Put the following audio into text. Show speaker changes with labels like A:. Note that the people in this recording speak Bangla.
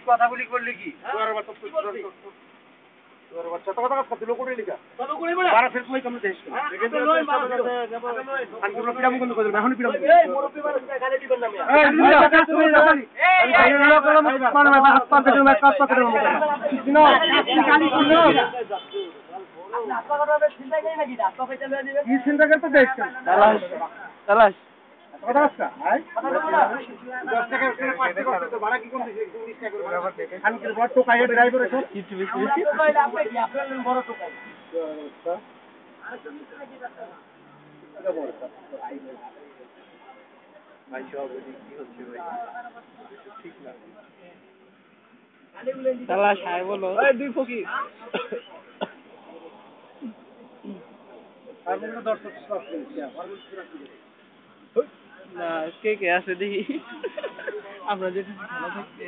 A: কথাগুলি করলি কি চিন্তা করতে দেখছেন
B: কে কে আছে দেখি আমরা যেটা ভালো থাকতে